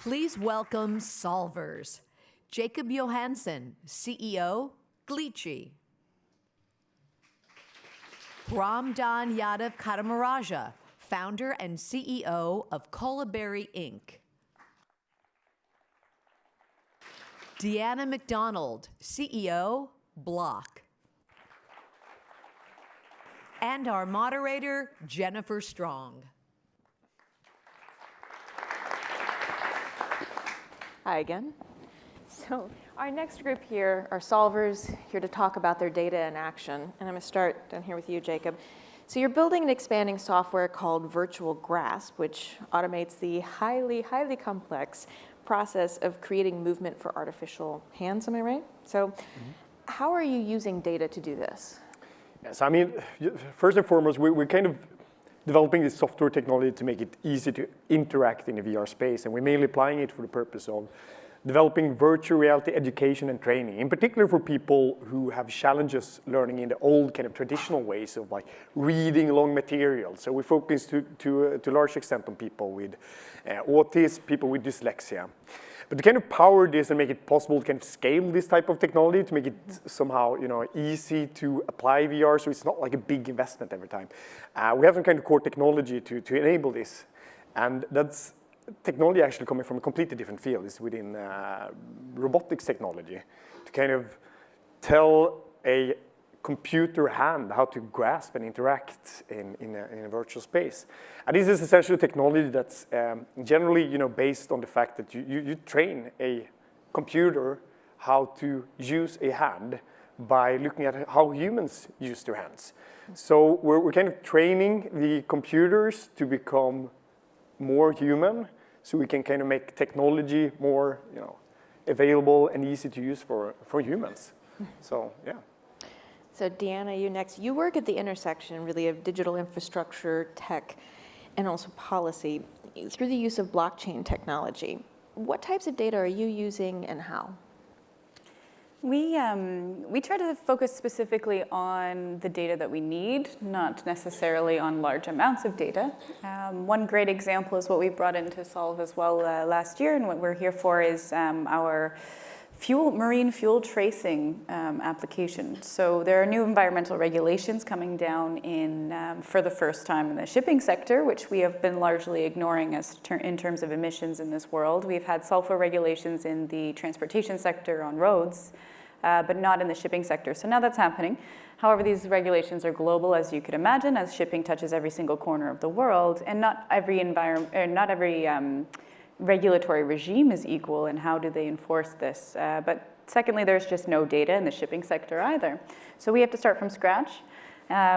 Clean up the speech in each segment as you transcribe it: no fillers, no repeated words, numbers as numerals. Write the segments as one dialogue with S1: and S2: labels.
S1: Please welcome solvers. Jakob Johansson, CEO, Glitchy. Ram Dhan Katamaraja, founder and CEO of Berry Inc. Deanna MacDonald, CEO, Block. And our moderator, Jennifer Strong.
S2: Hi again. So our next group here are solvers, here to talk about their data in action. And I'm going to start down here with you, Jakob. So you're building and expanding software called Virtual Grasp, which automates the highly complex process of creating movement for artificial hands, am I right? So how are you using data to do this?
S3: Yes, I mean, first and foremost, we're kind of developing this software technology to make it easy to interact in the VR space, and we're mainly applying it for the purpose of developing virtual reality education and training, in particular for people who have challenges learning in the old kind of traditional ways of like reading long material. So we focus to a large extent on people with autism, people with dyslexia. But to kind of power this and make it possible to kind of scale this type of technology, to make it somehow easy to apply VR, so it's not like a big investment every time. We have some kind of core technology to enable this, and that's technology actually coming from a completely different field. It's within robotics technology, to kind of tell a computer hand how to grasp and interact in a virtual space. And this is essentially technology that's generally based on the fact that you train a computer how to use a hand by looking at how humans use their hands. So we're kind of training the computers to become more human, so we can kind of make technology more available and easy to use for humans. So yeah.
S2: So Deanna, you next. You work at the intersection really of digital infrastructure, tech, and also policy through the use of blockchain technology. What types of data are you using and how?
S4: We try to focus specifically on the data that we need, not necessarily on large amounts of data. One great example is what we brought into Solve as well last year, and what we're here for is our marine fuel tracing application. So there are new environmental regulations coming down for the first time in the shipping sector, which we have been largely ignoring in terms of emissions in this world. We've had sulfur regulations in the transportation sector on roads, but not in the shipping sector. So now that's happening. However, these regulations are global, as you could imagine, as shipping touches every single corner of the world, and not every regulatory regime is equal, and how do they enforce this? But secondly, there's just no data in the shipping sector either. So we have to start from scratch.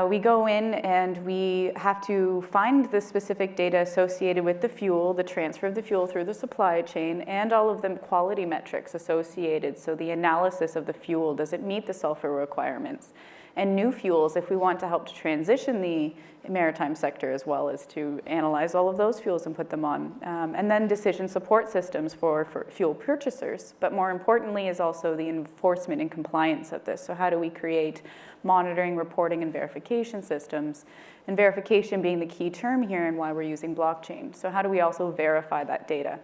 S4: We go in and we have to find the specific data associated with the fuel, the transfer of the fuel through the supply chain, and all of the quality metrics associated. So the analysis of the fuel, does it meet the sulfur requirements? And new fuels, if we want to help to transition the maritime sector, as well as to analyze all of those fuels and put them on. And then decision support systems for fuel purchasers. But more importantly is also the enforcement and compliance of this. So how do we create monitoring, reporting, and verification systems? And verification being the key term here and why we're using blockchain. So how do we also verify that data?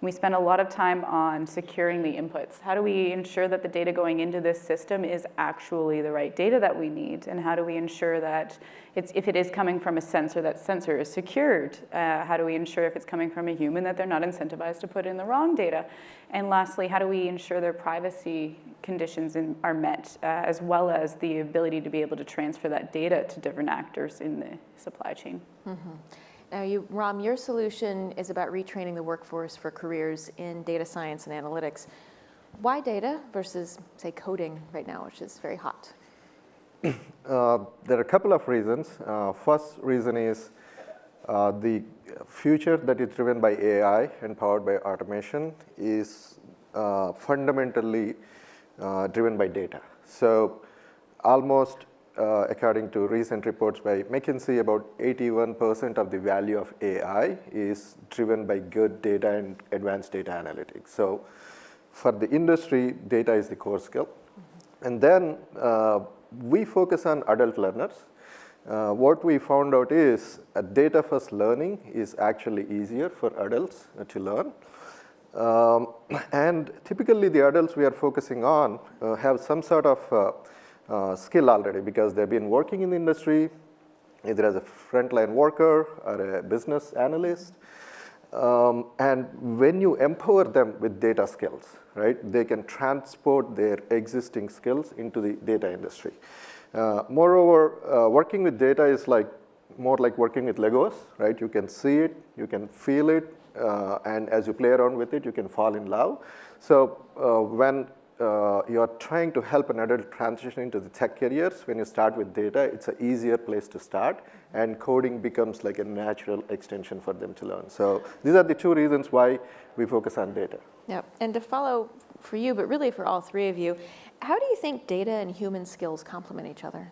S4: We spend a lot of time on securing the inputs. How do we ensure that the data going into this system is actually the right data that we need? And how do we ensure that if it is coming from a sensor, that sensor is secured? How do we ensure if it's coming from a human that they're not incentivized to put in the wrong data? And lastly, how do we ensure their privacy conditions are met, as well as the ability to be able to transfer that data to different actors in the supply chain?
S2: Mm-hmm. Now, Ram, your solution is about retraining the workforce for careers in data science and analytics. Why data versus, say, coding right now, which is very hot?
S5: There are a couple of reasons. First reason is the future that is driven by AI and powered by automation is fundamentally driven by data. So almost according to recent reports by McKinsey, about 81% of the value of AI is driven by good data and advanced data analytics. So for the industry, data is the core skill. And then we focus on adult learners. What we found out is data-first learning is actually easier for adults to learn. And typically, the adults we are focusing on have some sort of skill already because they've been working in the industry, either as a frontline worker or a business analyst. And when you empower them with data skills, right, they can transport their existing skills into the data industry. Moreover, working with data is more like working with Legos, right? You can see it, you can feel it, and as you play around with it, you can fall in love. So when you're trying to help an adult transition into the tech careers, when you start with data, it's an easier place to start, and coding becomes like a natural extension for them to learn. So these are the two reasons why we focus on data.
S2: Yeah, and to follow for you, but really for all three of you, how do you think data and human skills complement each other?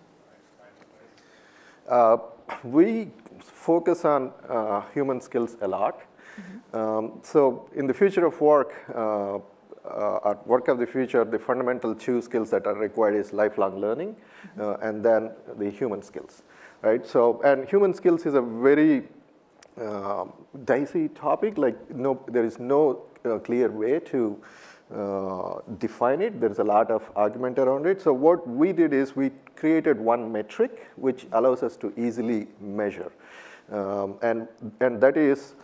S5: We focus on human skills a lot. So in the future of work, at work of the future, the fundamental two skills that are required is lifelong learning and then the human skills, right? So, and human skills is a very dicey topic. There is no clear way to define it. There's a lot of argument around it. So what we did is we created one metric which allows us to easily measure, and that is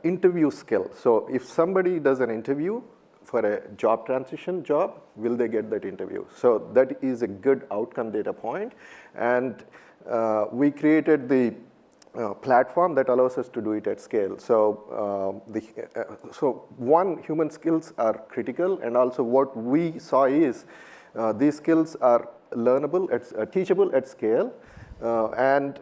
S5: interview skill. So if somebody does an interview for a job transition job, will they get that interview? So that is a good outcome data point. And we created the platform that allows us to do it at scale. So, one, human skills are critical, and also what we saw is these skills are learnable, teachable at scale, and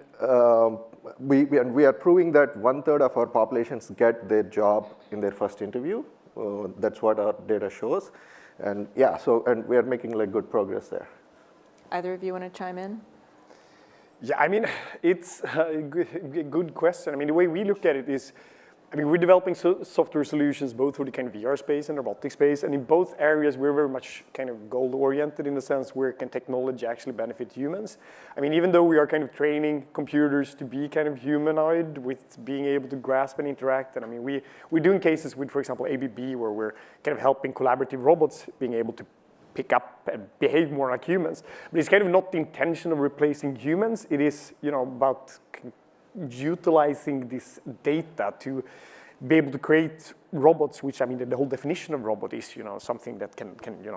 S5: we are proving that 1/3 of our populations get their job in their first interview. That's what our data shows, and yeah, and we are making good progress there.
S2: Either of you want to chime in?
S3: Yeah, I mean, it's a good question. I mean, the way we look at it is, I mean, we're developing software solutions both for the kind of VR space and robotic space, and in both areas we're very much kind of goal-oriented in the sense where can technology actually benefit humans. I mean, even though we are kind of training computers to be kind of humanoid with being able to grasp and interact, and I mean, we're doing cases with, for example, ABB, where we're kind of helping collaborative robots being able to pick up and behave more like humans. But it's kind of not the intention of replacing humans. It is, about utilizing this data to be able to create robots, which, I mean, the whole definition of robot is, something that can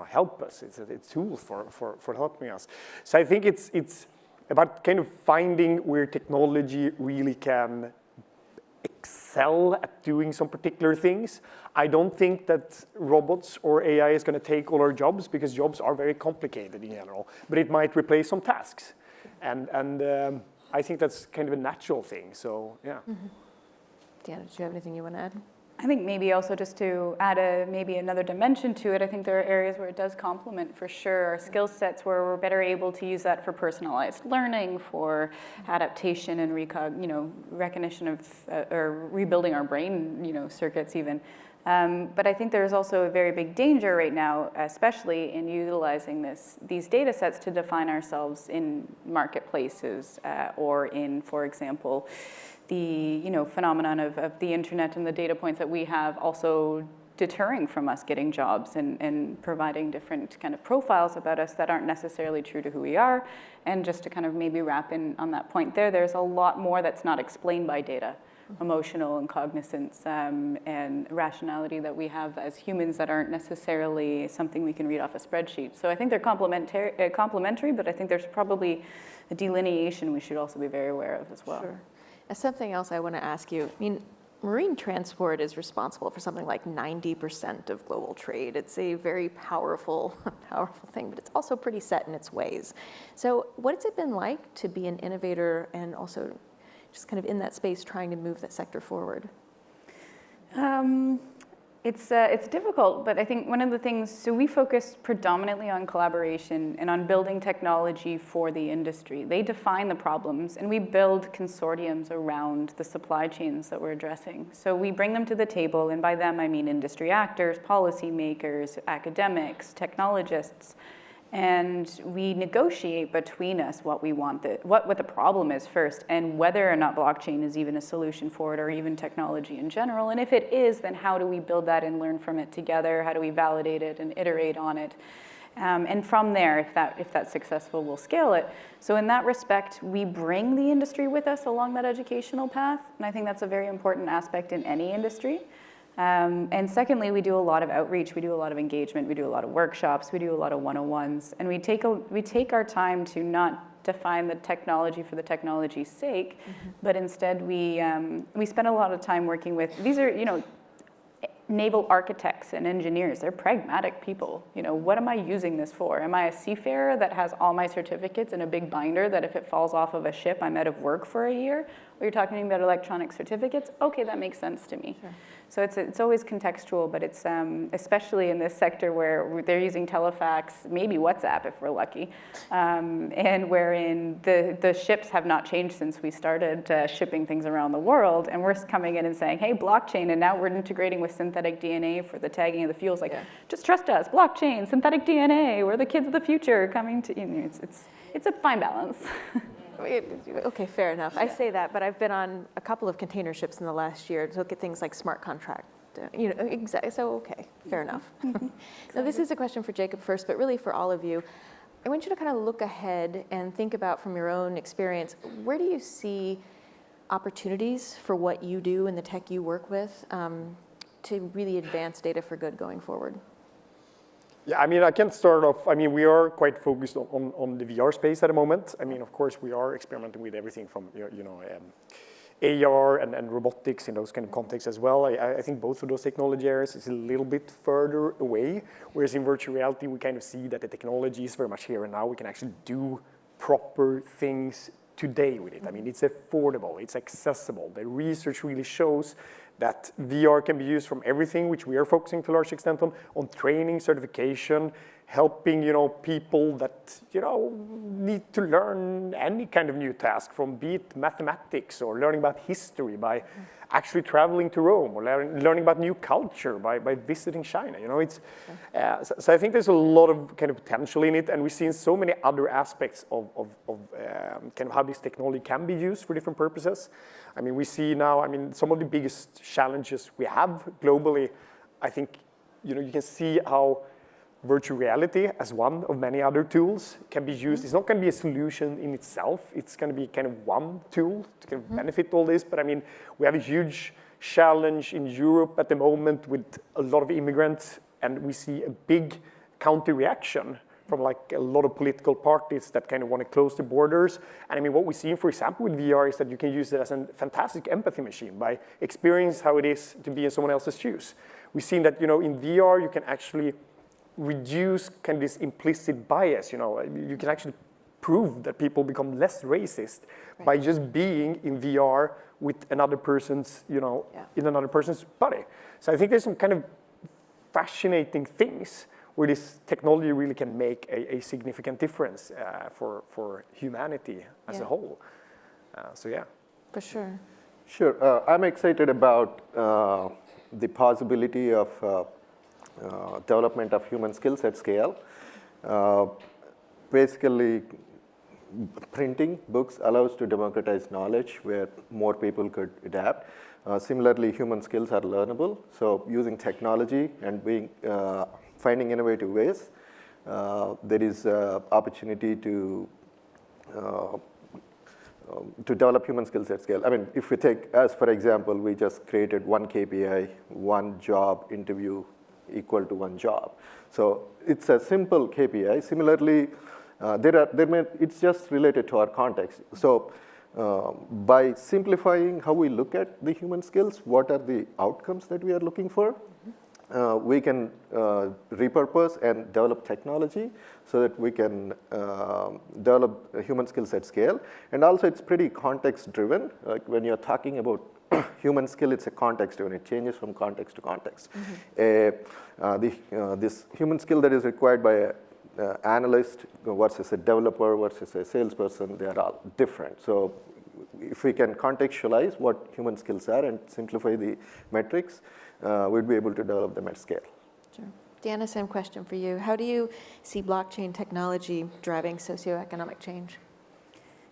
S3: help us. It's a tool for helping us. So I think it's about kind of finding where technology really can excel at doing some particular things. I don't think that robots or AI is going to take all our jobs, because jobs are very complicated in general, but it might replace some tasks. And I think that's kind of a natural thing, so yeah.
S2: Deanna, do you have anything you want to add?
S4: I think maybe also just to add maybe another dimension to it, I think there are areas where it does complement for sure our skill sets, where we're better able to use that for personalized learning, for adaptation and recognition of or rebuilding our brain circuits even. But I think there's also a very big danger right now, especially in utilizing these data sets to define ourselves in marketplaces or in, for example, the phenomenon of the internet and the data points that we have also deterring from us getting jobs and providing different kind of profiles about us that aren't necessarily true to who we are. And just to kind of maybe wrap in on that point there's a lot more that's not explained by data. Emotional and cognizance and rationality that we have as humans that aren't necessarily something we can read off a spreadsheet. So I think they're complementary, but I think there's probably a delineation we should also be very aware of as well.
S2: Sure. Something else I want to ask you. I mean, marine transport is responsible for something like 90% of global trade. It's a very powerful thing, but it's also pretty set in its ways. So what's it been like to be an innovator and also just kind of in that space trying to move that sector forward?
S4: It's difficult, but I think one of the things, so we focus predominantly on collaboration and on building technology for the industry. They define the problems, and we build consortiums around the supply chains that we're addressing. So we bring them to the table, and by them I mean industry actors, policymakers, academics, technologists, And we negotiate between us what we want, what the problem is first, and whether or not blockchain is even a solution for it, or even technology in general. And if it is, then how do we build that and learn from it together? How do we validate it and iterate on it? And from there, if that's successful, we'll scale it. So in that respect, we bring the industry with us along that educational path. And I think that's a very important aspect in any industry. And secondly, we do a lot of outreach, we do a lot of engagement, we do a lot of workshops, we do a lot of one-on-ones, and we take our time to not define the technology for the technology's sake, but instead we spend a lot of time working with, these are, naval architects and engineers. They're pragmatic people. What am I using this for? Am I a seafarer that has all my certificates in a big binder that if it falls off of a ship, I'm out of work for a year? Or you're talking about electronic certificates? Okay, that makes sense to me. Sure. So it's always contextual, but it's especially in this sector where they're using telefax, maybe WhatsApp if we're lucky, and wherein the ships have not changed since we started shipping things around the world, and we're coming in and saying, hey, blockchain, and now we're integrating with synthetic DNA for the tagging of the fuels. Just trust us, blockchain, synthetic DNA, we're the kids of the future coming to, it's a fine balance.
S2: Okay, fair enough. I say that, but I've been on a couple of container ships in the last year to look at things like smart contract. Exactly. So, okay, fair enough. Now, this is a question for Jakob first, but really for all of you. I want you to kind of look ahead and think about from your own experience, where do you see opportunities for what you do and the tech you work with to really advance data for good going forward?
S3: Yeah, I can start off. We are quite focused on the VR space at the moment. Of course, we are experimenting with everything from AR and robotics in those kind of contexts as well. I think both of those technology areas is a little bit further away, whereas in virtual reality, we kind of see that the technology is very much here and now. We can actually do proper things today with it. It's affordable, it's accessible. The research really shows that VR can be used from everything, which we are focusing to a large extent on training, certification, helping people that need to learn any kind of new task, from be it mathematics or learning about history by actually traveling to Rome, or learning about new culture by visiting China. So I think there's a lot of kind of potential in it, and we've seen so many other aspects of kind of how this technology can be used for different purposes. We see now, some of the biggest challenges we have globally, I think, you can see how virtual reality, as one of many other tools, can be used. It's not going to be a solution in itself. It's going to be kind of one tool to kind of benefit all this. But we have a huge challenge in Europe at the moment with a lot of immigrants, and we see a big counter-reaction from a lot of political parties that kind of want to close the borders. And what we see, for example, with VR is that you can use it as a fantastic empathy machine by experiencing how it is to be in someone else's shoes. We've seen that, in VR, you can actually reduce kind of this implicit bias. You can actually prove that people become less racist by just being in VR with another person's, in another person's body. So I think there's some kind of fascinating things where this technology really can make a significant difference for humanity as a whole. So yeah.
S2: For sure.
S5: Sure. I'm excited about the possibility of development of human skills at scale. Basically, printing books allows to democratize knowledge where more people could adapt. Similarly, human skills are learnable. So using technology and finding innovative ways, there is opportunity to develop human skills at scale. If we take, as for example, we just created one KPI, one job interview equal to one job. So it's a simple KPI. Similarly, it's just related to our context. So by simplifying how we look at the human skills, what are the outcomes that we are looking for, we can repurpose and develop technology so that we can develop human skills at scale. And also, it's pretty context-driven. Like when you're talking about human skill, it's a context-driven. It changes from context to context. This human skill that is required by an analyst versus a developer versus a salesperson, they are all different. So if we can contextualize what human skills are and simplify the metrics, we'd be able to develop them at scale.
S2: Sure. Deanna, same question for you. How do you see blockchain technology driving socioeconomic change?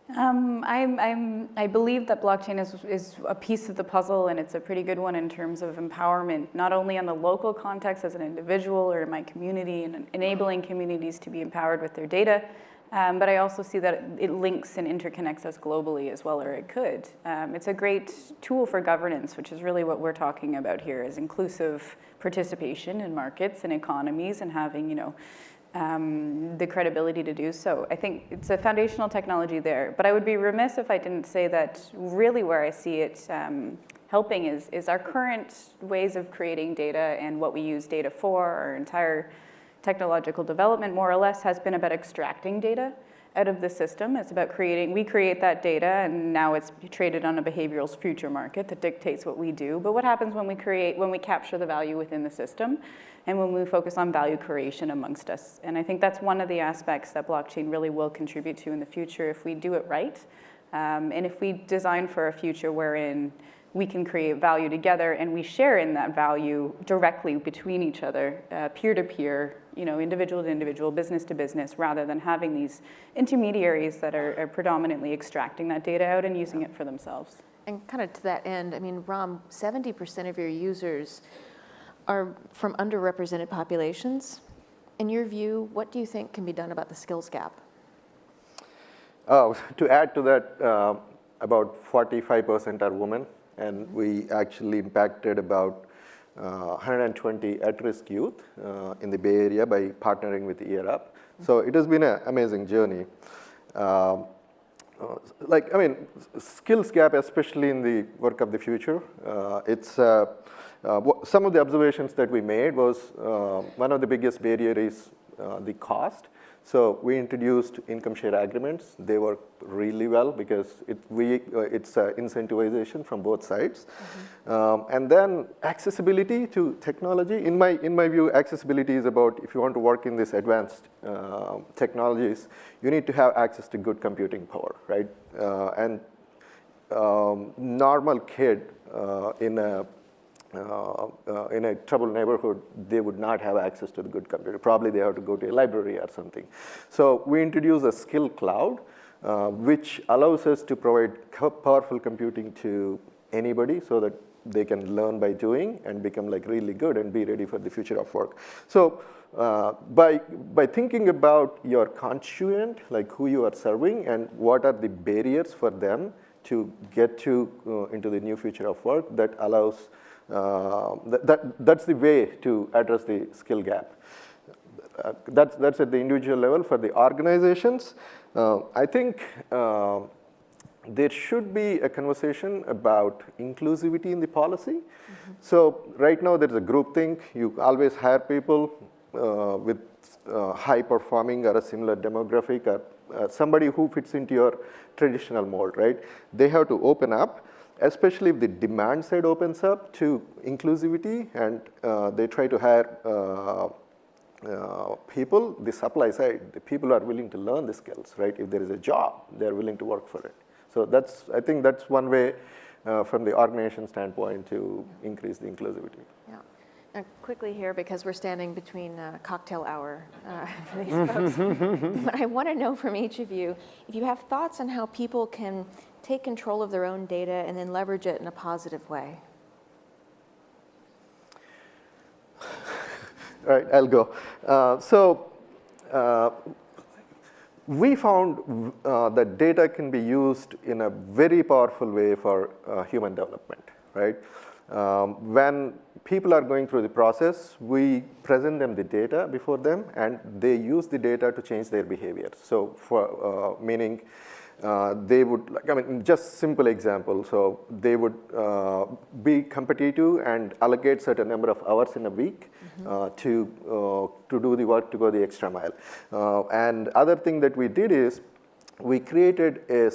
S4: I believe that blockchain is a piece of the puzzle, and it's a pretty good one in terms of empowerment, not only on the local context as an individual or in my community, and enabling communities to be empowered with their data, but I also see that it links and interconnects us globally as well, or it could. It's a great tool for governance, which is really what we're talking about here, is inclusive participation in markets and economies, and having, the credibility to do so. I think it's a foundational technology there, but I would be remiss if I didn't say that really where I see it helping is our current ways of creating data and what we use data for. Our entire technological development, more or less, has been about extracting data out of the system. It's about we create that data, and now it's traded on a behavioral future market that dictates what we do. But what happens when we capture the value within the system, and when we focus on value creation amongst us? And I think that's one of the aspects that blockchain really will contribute to in the future if we do it right, and if we design for a future wherein we can create value together and we share in that value directly between each other, peer-to-peer, individual to individual, business to business, rather than having these intermediaries that are predominantly extracting that data out and using it for themselves.
S2: And kind of to that end, Ram, 70% of your users are from underrepresented populations. In your view, what do you think can be done about the skills gap?
S5: To add to that, about 45% are women, and we actually impacted about 120 at-risk youth in the Bay Area by partnering with Year Up. So it has been an amazing journey. Skills gap, especially in the work of the future, it's some of the observations that we made was one of the biggest barrier is the cost. So we introduced income share agreements. They work really well because it's incentivization from both sides. And then accessibility to technology. In my view, accessibility is about, if you want to work in these advanced technologies, you need to have access to good computing power, right? And normal kid in a troubled neighborhood, they would not have access to the good computer. Probably they have to go to a library or something. So we introduced a skill cloud, which allows us to provide powerful computing to anybody so that they can learn by doing and become really good and be ready for the future of work. So by thinking about your constituent, like who you are serving and what are the barriers for them to get into the new future of work, that allows that's the way to address the skill gap. That's at the individual level. For the organizations, I think there should be a conversation about inclusivity in the policy. So right now there's a groupthink. You always hire people with high performing or a similar demographic or somebody who fits into your traditional mold, right? They have to open up, especially if the demand side opens up to inclusivity and they try to hire people, the supply side, the people are willing to learn the skills, right? If there is a job, they're willing to work for it. So I think that's one way from the organization standpoint to increase the inclusivity.
S2: Yeah. And quickly here, because we're standing between cocktail hour for these folks, but I want to know from each of you, if you have thoughts on how people can take control of their own data and then leverage it in a positive way.
S5: All right, I'll go. We found that data can be used in a very powerful way for human development, right? When people are going through the process, we present them the data before them, and they use the data to change their behavior. So for meaning, they would, just simple example. So they would be competitive and allocate certain number of hours in a week to do the work, to go the extra mile. And other thing that we did is we created a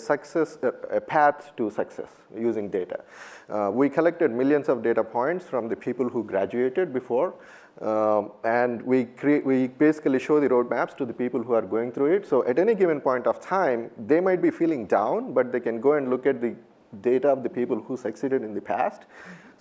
S5: path to success using data. We collected millions of data points from the people who graduated before. And we basically show the roadmaps to the people who are going through it. So at any given point of time, they might be feeling down, but they can go and look at the data of the people who succeeded in the past.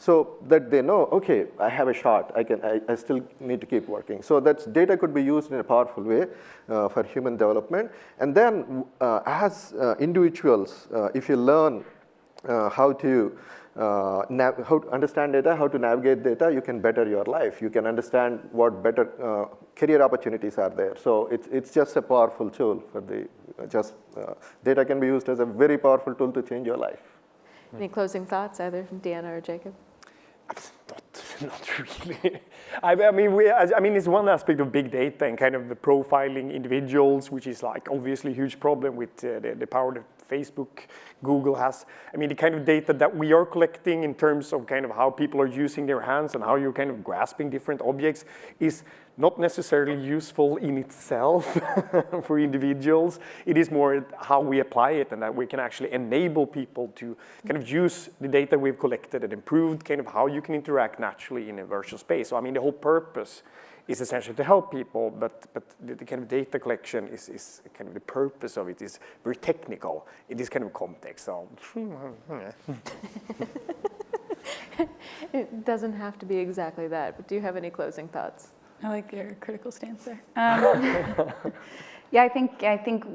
S5: so that they know, okay, I have a shot, I still need to keep working. So that data could be used in a powerful way for human development. And then as individuals, if you learn how to understand data, how to navigate data, you can better your life. You can understand what better career opportunities are there. So it's just a powerful tool for data can be used as a very powerful tool to change your life.
S2: Any closing thoughts, either from Deanna or Jakob?
S3: Not really. I mean, it's one aspect of big data and kind of the profiling individuals, which is like obviously a huge problem with the power that Facebook, Google has. I mean, the kind of data that we are collecting in terms of kind of how people are using their hands and how you're kind of grasping different objects is not necessarily useful in itself for individuals. It is more how we apply it and that we can actually enable people to kind of use the data we've collected and improve kind of how you can interact naturally in a virtual space. So I mean, the whole purpose is essentially to help people, but the kind of data collection is kind of the purpose of it is very technical in this kind of context. So
S2: It doesn't have to be exactly that, but do you have any closing thoughts?
S4: I like your critical stance there. Yeah, I think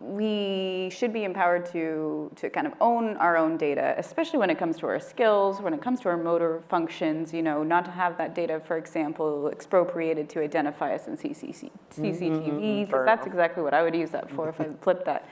S4: we should be empowered to kind of own our own data, especially when it comes to our skills, when it comes to our motor functions, not to have that data, for example, expropriated to identify us in CCTV, because that's exactly what I would use that for if I flipped that.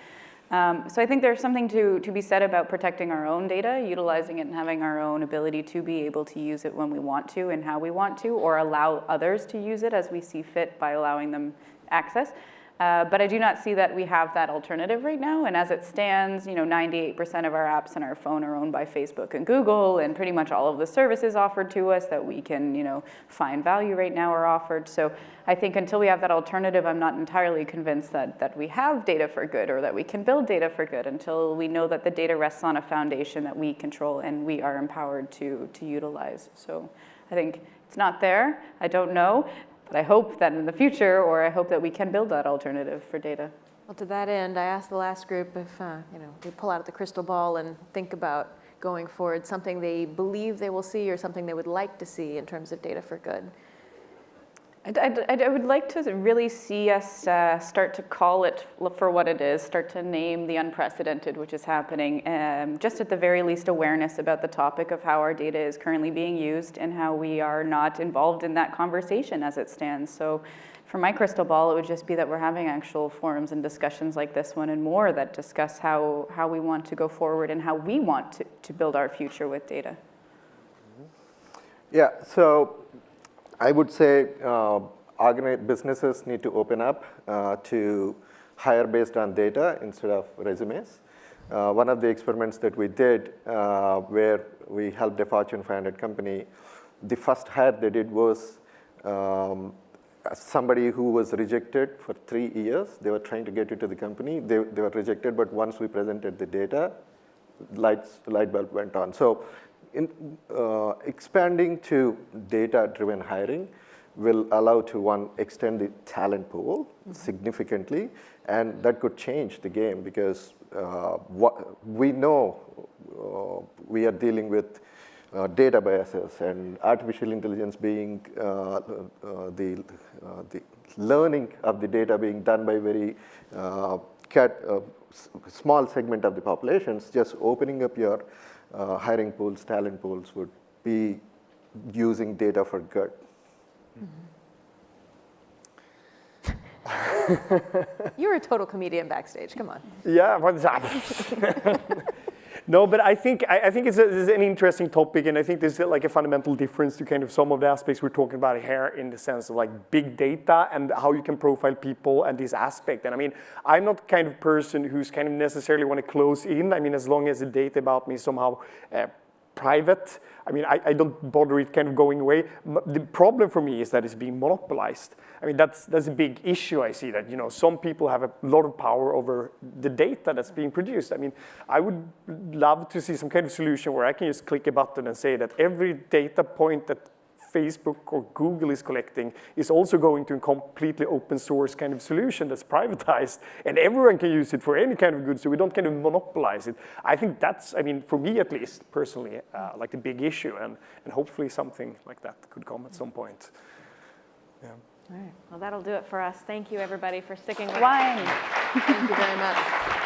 S4: So I think there's something to be said about protecting our own data, utilizing it and having our own ability to be able to use it when we want to and how we want to, or allow others to use it as we see fit by allowing them access. But I do not see that we have that alternative right now. And as it stands, 98% of our apps on our phone are owned by Facebook and Google, and pretty much all of the services offered to us that we can, find value right now are offered. So I think until we have that alternative, I'm not entirely convinced that we have data for good or that we can build data for good until we know that the data rests on a foundation that we control and we are empowered to utilize. So I think it's not there. I don't know. But I hope that in the future, or I hope that we can build that alternative for data.
S2: Well, to that end, I asked the last group if they pull out the crystal ball and think about going forward, something they believe they will see or something they would like to see in terms of data for good.
S4: I would like to really see us start to call it for what it is, start to name the unprecedented, which is happening, just at the very least awareness about the topic of how our data is currently being used and how we are not involved in that conversation as it stands. So for my crystal ball, it would just be that we're having actual forums and discussions like this one and more that discuss how we want to go forward and how we want to build our future with data.
S5: Yeah, so I would say businesses need to open up to hire based on data instead of resumes. One of the experiments that we did where we helped a Fortune 500 company, the first hire they did was somebody who was rejected for 3 years. They were trying to get into the company. They were rejected, but once we presented the data, light bulb went on. So expanding to data-driven hiring will allow to, extend the talent pool significantly, and that could change the game because we know we are dealing with data biases and artificial intelligence being the learning of the data being done by very small segment of the populations. Just opening up your hiring pools, talent pools would be using data for good.
S2: You're a total comedian backstage. Come on.
S3: Yeah, what's up? No, but I think it's an interesting topic, and I think there's like a fundamental difference to kind of some of the aspects we're talking about here in the sense of like big data and how you can profile people and this aspect. And I mean, I'm not the kind of person who's kind of necessarily want to close in. I mean, as long as the data about me is somehow private, I mean, I don't bother it kind of going away. The problem for me is that it's being monopolized. I mean, that's a big issue. I see that, some people have a lot of power over the data that's being produced. I mean, I would love to see some kind of solution where I can just click a button and say that every data point that Facebook or Google is collecting is also going to a completely open source kind of solution that's privatized, and everyone can use it for any kind of good, so we don't kind of monopolize it. I think that's, I mean, for me at least, personally, like the big issue, and hopefully something like that could come at some point. Yeah.
S2: All right, well, that'll do it for us. Thank you, everybody, for sticking with us.
S4: Wine.
S2: Thank you very much.